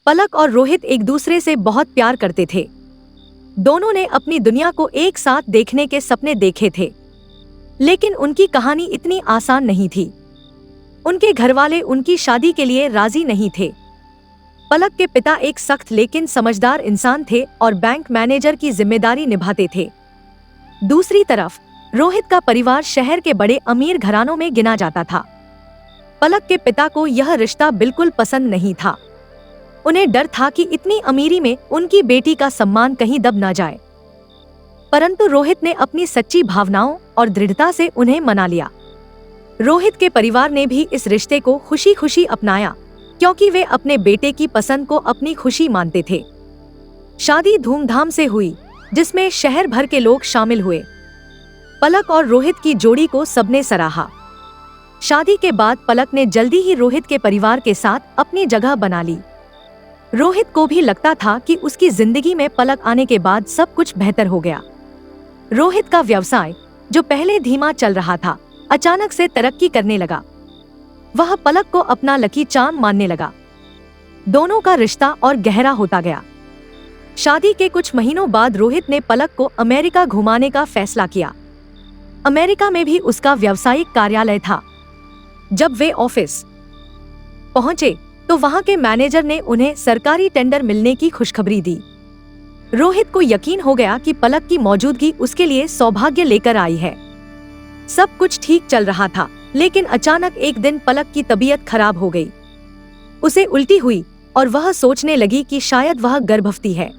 पलक और रोहित एक दूसरे से बहुत प्यार करते थे। दोनों ने अपनी दुनिया को एक साथ देखने के सपने देखे थे, लेकिन उनकी कहानी इतनी आसान नहीं थी। उनके घरवाले उनकी शादी के लिए राजी नहीं थे। पलक के पिता एक सख्त लेकिन समझदार इंसान थे और बैंक मैनेजर की जिम्मेदारी निभाते थे। दूसरी तरफ रोहित का परिवार शहर के बड़े अमीर घरानों में गिना जाता था। पलक के पिता को यह रिश्ता बिल्कुल पसंद नहीं था। उन्हें डर था कि इतनी अमीरी में उनकी बेटी का सम्मान कहीं दब न जाए। परंतु रोहित ने अपनी सच्ची भावनाओं और दृढ़ता से उन्हें मना लिया। रोहित के परिवार ने भी इस रिश्ते को खुशी खुशी अपनाया, क्योंकि वे अपने बेटे की पसंद को अपनी खुशी मानते थे। शादी धूमधाम से हुई, जिसमें शहर भर के लोग शामिल हुए। पलक और रोहित की जोड़ी को सबने सराहा। शादी के बाद पलक ने जल्दी ही रोहित के परिवार के साथ अपनी जगह बना ली। रोहित को भी लगता था कि उसकी जिंदगी में पलक आने के बाद सब कुछ बेहतर हो गया। रोहित का व्यवसाय, जो पहले धीमा चल रहा था, अचानक से तरक्की करने लगा। वह पलक को अपना लकी चार्म मानने लगा। दोनों का रिश्ता और गहरा होता गया। शादी के कुछ महीनों बाद रोहित ने पलक को अमेरिका घुमाने का फैसला किया। अमेरिका में भी उसका व्यावसायिक कार्यालय था। जब वे ऑफिस पहुंचे तो वहां के मैनेजर ने उन्हें सरकारी टेंडर मिलने की खुशखबरी दी। रोहित को यकीन हो गया कि पलक की मौजूदगी उसके लिए सौभाग्य लेकर आई है। सब कुछ ठीक चल रहा था, लेकिन अचानक एक दिन पलक की तबीयत खराब हो गई। उसे उल्टी हुई और वह सोचने लगी कि शायद वह गर्भवती है।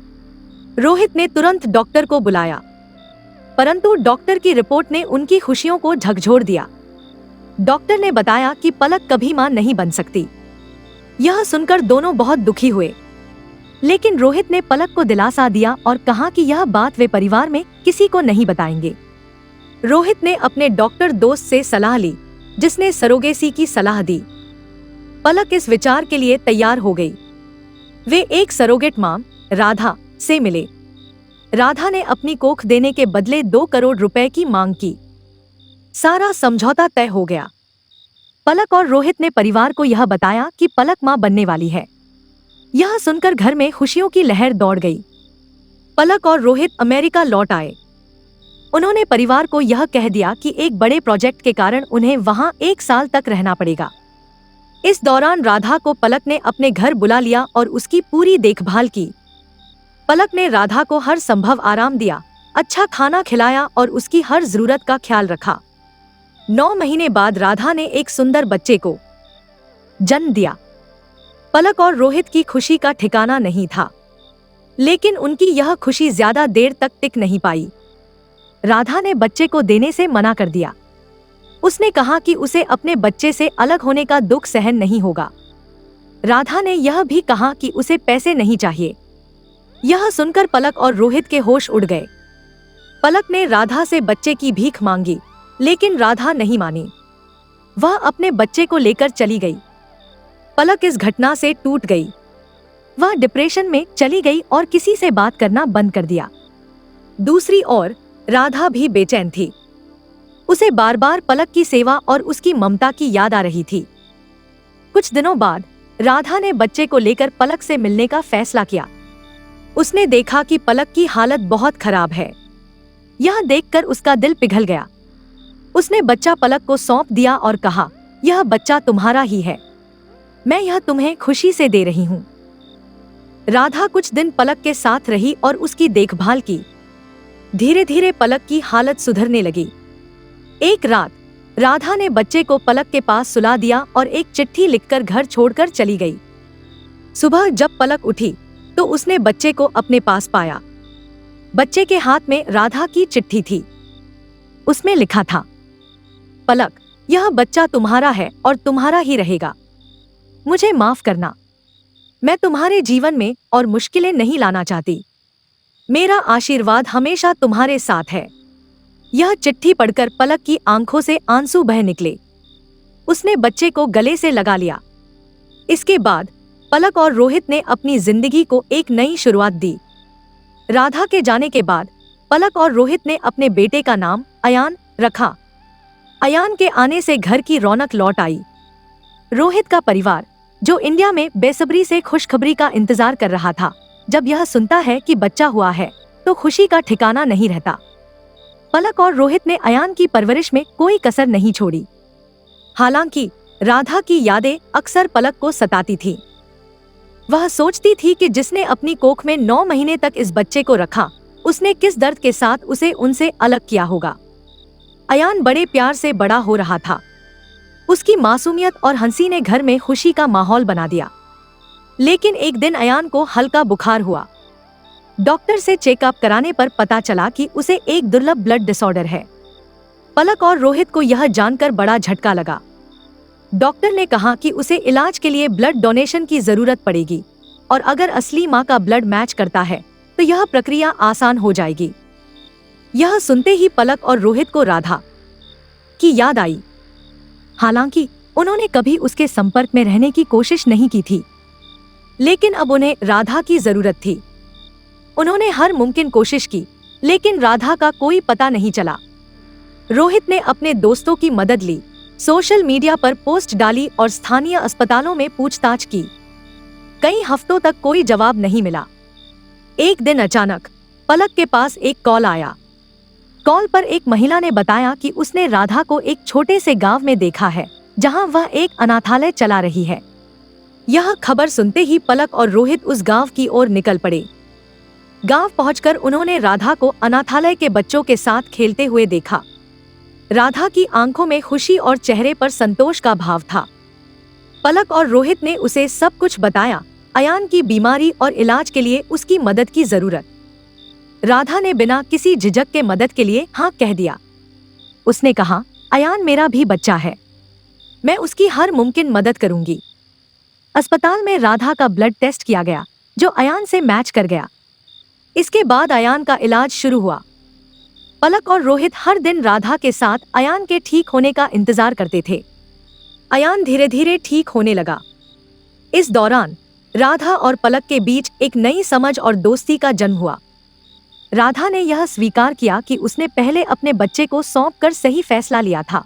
रोहित ने तुरंत डॉक्टर को बुलाया, परंतु डॉक्टर की रिपोर्ट ने उनकी खुशियों को झकझोर दिया। डॉक्टर ने बताया कि पलक कभी मां नहीं बन सकती। यह सुनकर दोनों बहुत दुखी हुए, लेकिन रोहित ने पलक को दिलासा दिया और कहा कि यह बात वे परिवार में किसी को नहीं बताएंगे। रोहित ने अपने डॉक्टर दोस्त से सलाह ली, जिसने सरोगेसी की सलाह दी। पलक इस विचार के लिए तैयार हो गई। वे एक सरोगेट मॉम, राधा, से मिले। राधा ने अपनी कोख देने के बदले 2 करोड़ रुपए की मांग की। सारा समझौता तय हो गया। पलक और रोहित ने परिवार को यह बताया कि पलक मां बनने वाली है। यह सुनकर घर में खुशियों की लहर दौड़ गई। पलक और रोहित अमेरिका लौट आए। उन्होंने परिवार को यह कह दिया कि एक बड़े प्रोजेक्ट के कारण उन्हें वहां 1 साल तक रहना पड़ेगा। इस दौरान राधा को पलक ने अपने घर बुला लिया और उसकी पूरी देखभाल की। पलक ने राधा को हर संभव आराम दिया, अच्छा खाना खिलाया और उसकी हर जरूरत का ख्याल रखा। 9 महीने बाद राधा ने एक सुंदर बच्चे को जन्म दिया। पलक और रोहित की खुशी का ठिकाना नहीं था, लेकिन उनकी यह खुशी ज्यादा देर तक टिक नहीं पाई। राधा ने बच्चे को देने से मना कर दिया। उसने कहा कि उसे अपने बच्चे से अलग होने का दुख सहन नहीं होगा। राधा ने यह भी कहा कि उसे पैसे नहीं चाहिए। यह सुनकर पलक और रोहित के होश उड़ गए। पलक ने राधा से बच्चे की भीख मांगी, लेकिन राधा नहीं मानी। वह अपने बच्चे को लेकर चली गई। पलक इस घटना से टूट गई। वह डिप्रेशन में चली गई और किसी से बात करना बंद कर दिया। दूसरी ओर राधा भी बेचैन थी। उसे बार बार पलक की सेवा और उसकी ममता की याद आ रही थी। कुछ दिनों बाद राधा ने बच्चे को लेकर पलक से मिलने का फैसला किया। उसने देखा कि पलक की हालत बहुत खराब है। यह देखकर उसका दिल पिघल गया। उसने बच्चा पलक को सौंप दिया और कहा, यह बच्चा तुम्हारा ही है, मैं यह तुम्हें खुशी से दे रही हूँ। राधा कुछ दिन पलक के साथ रही और उसकी देखभाल की। धीरे धीरे पलक की हालत सुधरने लगी। एक रात राधा ने बच्चे को पलक के पास सुला दिया और एक चिट्ठी लिखकर घर छोड़कर चली गई। सुबह जब पलक उठी तो उसने बच्चे को अपने पास पाया। बच्चे के हाथ में राधा की चिट्ठी थी। उसमें लिखा था, पलक, यह बच्चा तुम्हारा है और तुम्हारा ही रहेगा। मुझे माफ करना, मैं तुम्हारे जीवन में और मुश्किलें नहीं लाना चाहती। मेरा आशीर्वाद हमेशा तुम्हारे साथ है। यह चिट्ठी पढ़कर पलक की आंखों से आंसू बह निकले। उसने बच्चे को गले से लगा लिया। इसके बाद पलक और रोहित ने अपनी जिंदगी को एक नई शुरुआत दी। राधा के जाने के बाद पलक और रोहित ने अपने बेटे का नाम अयान रखा। अयान के आने से घर की रौनक लौट आई। रोहित का परिवार जो इंडिया में बेसब्री से खुशखबरी का इंतजार कर रहा था। जब यह सुनता है कि बच्चा हुआ है तो खुशी का ठिकाना नहीं रहता। पलक और रोहित ने अयान की परवरिश में कोई कसर नहीं छोड़ी। हालांकि राधा की यादें अक्सर पलक को सताती थी। वह सोचती थी कि जिसने अपनी कोख में 9 महीने तक इस बच्चे को रखा, उसने किस दर्द के साथ उसे उनसे अलग किया होगा। अयान बड़े प्यार से बड़ा हो रहा था। उसकी मासूमियत और हंसी ने घर में खुशी का माहौल बना दिया। लेकिन एक दिन अयान को हल्का बुखार हुआ। डॉक्टर से चेकअप कराने पर पता चला कि उसे एक दुर्लभ ब्लड डिसऑर्डर है। पलक और रोहित को यह जानकर बड़ा झटका लगा। डॉक्टर ने कहा कि उसे इलाज के लिए ब्लड डोनेशन की जरूरत पड़ेगी और अगर असली मां का ब्लड मैच करता है तो यह प्रक्रिया आसान हो जाएगी। यह सुनते ही पलक और रोहित को राधा की याद आई। हालांकि उन्होंने कभी उसके संपर्क में रहने की कोशिश नहीं की थी, लेकिन अब उन्हें राधा की जरूरत थी। उन्होंने हर मुमकिन कोशिश की, लेकिन राधा का कोई पता नहीं चला। रोहित ने अपने दोस्तों की मदद ली, सोशल मीडिया पर पोस्ट डाली और स्थानीय अस्पतालों में पूछताछ की। कई हफ्तों तक कोई जवाब नहीं मिला। एक दिन अचानक पलक के पास एक कॉल आया। कॉल पर एक महिला ने बताया कि उसने राधा को एक छोटे से गांव में देखा है, जहां वह एक अनाथालय चला रही है। यह खबर सुनते ही पलक और रोहित उस गांव की ओर निकल पड़े। गांव पहुंचकर उन्होंने राधा को अनाथालय के बच्चों के साथ खेलते हुए देखा। राधा की आंखों में खुशी और चेहरे पर संतोष का भाव था। पलक और रोहित ने उसे सब कुछ बताया, अयान की बीमारी और इलाज के लिए उसकी मदद की जरूरत। राधा ने बिना किसी झिझक के मदद के लिए हाँ कह दिया। उसने कहा, अयान मेरा भी बच्चा है, मैं उसकी हर मुमकिन मदद करूंगी। अस्पताल में राधा का ब्लड टेस्ट किया गया, जो अयान से मैच कर गया। इसके बाद अयान का इलाज शुरू हुआ। पलक और रोहित हर दिन राधा के साथ अयान के ठीक होने का इंतजार करते थे। अयान धीरे धीरे ठीक होने लगा। इस दौरान राधा और पलक के बीच एक नई समझ और दोस्ती का जन्म हुआ। राधा ने यह स्वीकार किया कि उसने पहले अपने बच्चे को सौंपकर सही फैसला लिया था।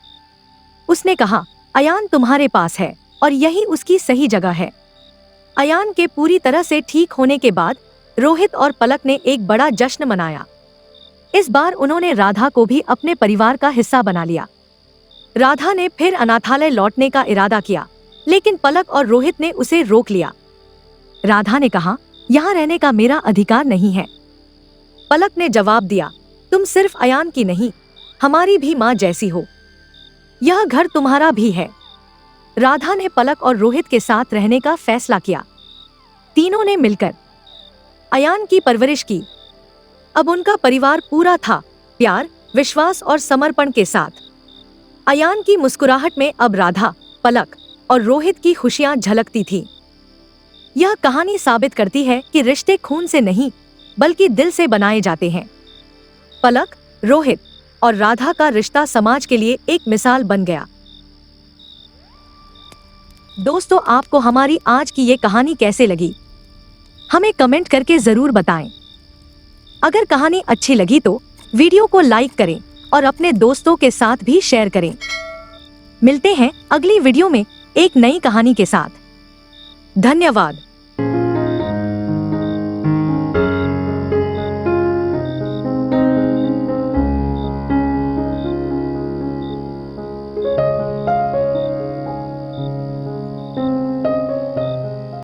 उसने कहा, अयान तुम्हारे पास है और यही उसकी सही जगह है। अयान के पूरी तरह से ठीक होने के बाद रोहित और पलक ने एक बड़ा जश्न मनाया। इस बार उन्होंने राधा को भी अपने परिवार का हिस्सा बना लिया। राधा ने फिर अनाथालय लौटने का इरादा किया, लेकिन पलक और रोहित ने उसे रोक लिया। राधा ने कहा, यहाँ रहने का मेरा अधिकार नहीं है। पलक ने जवाब दिया, तुम सिर्फ अयान की नहीं, हमारी भी माँ जैसी हो। यह घर तुम्हारा भी है। राधा ने पलक और रोहित के साथ रहने का फैसला किया। तीनों ने मिलकर अयान की परवरिश की। अब उनका परिवार पूरा था, प्यार, विश्वास और समर्पण के साथ। अयान की मुस्कुराहट में अब राधा, पलक और रोहित की खुशियां झलकती थी। यह कहानी साबित करती है कि रिश्ते खून से नहीं, बल्कि दिल से बनाए जाते हैं। पलक, रोहित और राधा का रिश्ता समाज के लिए एक मिसाल बन गया। दोस्तों, आपको हमारी आज की ये कहानी कैसे लगी, हमें कमेंट करके जरूर बताएं। अगर कहानी अच्छी लगी तो वीडियो को लाइक करें और अपने दोस्तों के साथ भी शेयर करें। मिलते हैं अगली वीडियो में एक नई कहानी के साथ। धन्यवाद।